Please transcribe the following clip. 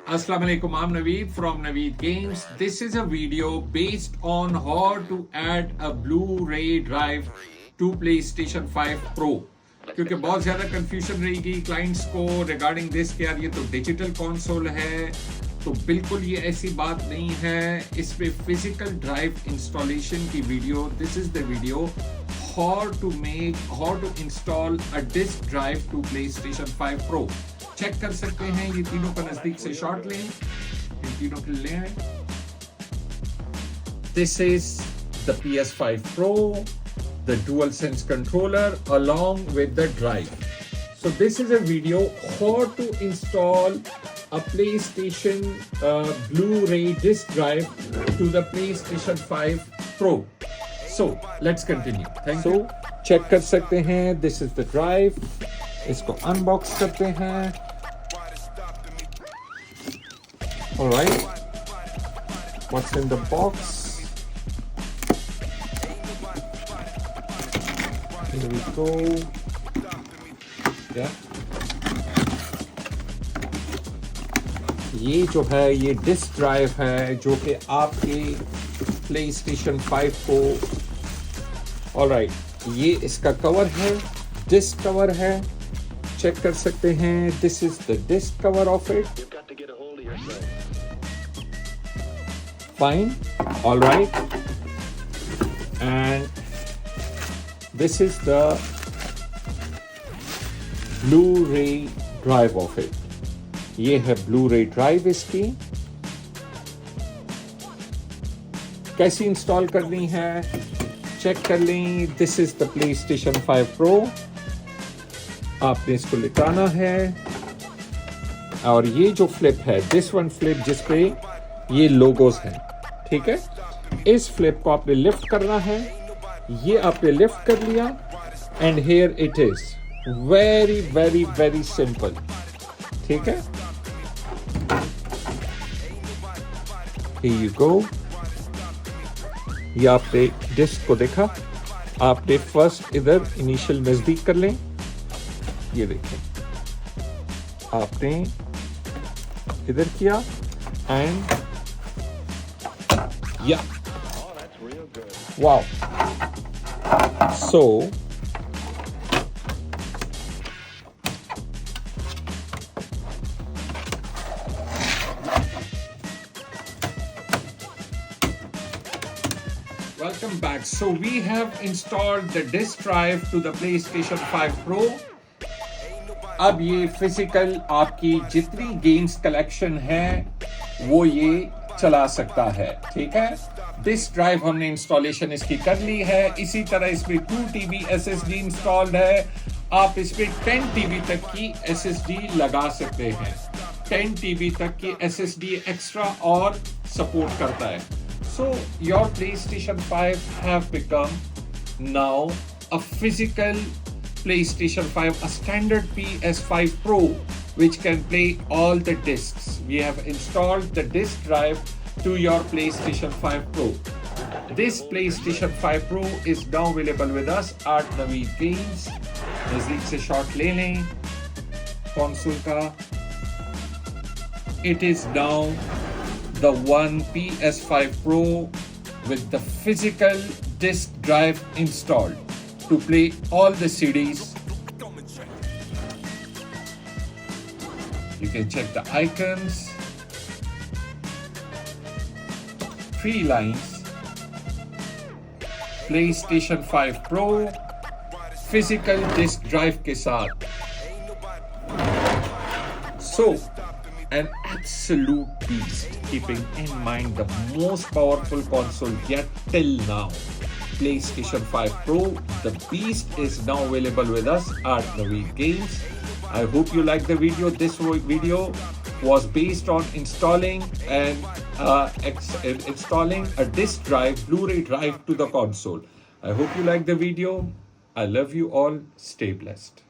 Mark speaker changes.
Speaker 1: Assalamu alaikum, I'm Naveed from Naveed Games. This is a video based on how to add a Blu-ray drive to PlayStation 5 Pro. क्योंकि बहुत ज़्यादा confusion रहेगी clients को regarding this कि यार ये तो डिजिटल कंसोल है, तो बिल्कुल ये ऐसी बात नहीं है. इस पे फिजिकल ड्राइव इंस्टॉलेशन की video, this is the video how to install a disk drive to PlayStation 5 Pro. Check कर सकते हैं, ये तीनों का नजदीक से शॉट लें, इन तीनों के ले आए. This is the PS5 Pro, the DualSense controller along with the drive. So this is a video how to install a PlayStation Blu-ray disk drive to the PlayStation 5 Pro. So let's continue. Thank you. Check कर सकते हैं, this is the drive. इसको unbox करते हैं. All right. What's in the box? Here we go. Yeah. ये जो है ये डिस्क ड्राइव है जो कि आपके PlayStation 5 को ऑलराइट, ये इसका कवर है, डिस्क कवर है, चेक कर सकते हैं. This is the disc cover of it. Fine, alright, and this is the Blu-ray drive of it. ये है ब्लू-रे ड्राइव इसकी. कैसी इंस्टॉल करनी है चेक कर लें. This is the PlayStation 5 Pro. आपने इसको लिटाना है और ये जो फ्लिप है, दिस वन फ्लिप जिसपे ये लोगोस हैं, ठीक है, इस फ्लिप को आपने लिफ्ट करना है. ये आपने लिफ्ट कर लिया and here it is. Very very very simple, ठीक है. Here you go. ये आपने डिस्क को देखा, आपने फर्स्ट इधर इनिशियल नजदीक कर लें. ये देखें, आपने इधर किया एंड या wow. So welcome back. So we have installed the disk drive to the PlayStation 5 Pro. अब ये फिजिकल आपकी जितनी गेम्स कलेक्शन है वो ये चला सकता है, ठीक है. डिस्क ड्राइव हमने इंस्टॉलेशन इसकी कर ली है. इसी तरह इसमें 2 TB SSD इंस्टॉल्ड है. आप इसमें 10 TB तक की SSD लगा सकते हैं. 10 TB तक की SSD एक्स्ट्रा और सपोर्ट करता है. So your PlayStation 5 have become now a physical PlayStation 5, a standard PS5 Pro, which can play all the discs. We have installed the disk drive to your PlayStation 5 Pro. This PlayStation 5 Pro is now available with us at Naveed Games. नजदीक से shot ले लें console का. It is now the one PS5 Pro with the physical disk drive installed to play all the CDs. You can check the icons, 3 lines, PlayStation 5 Pro, physical disk drive के साथ. So an absolute beast, keeping in mind the most powerful console yet till now, PlayStation 5 Pro. The beast is now available with us at Naveed Games. I hope you like the video. This video was based on installing a disk drive, Blu-ray drive to the console. I hope you like the video. I love you all. Stay blessed.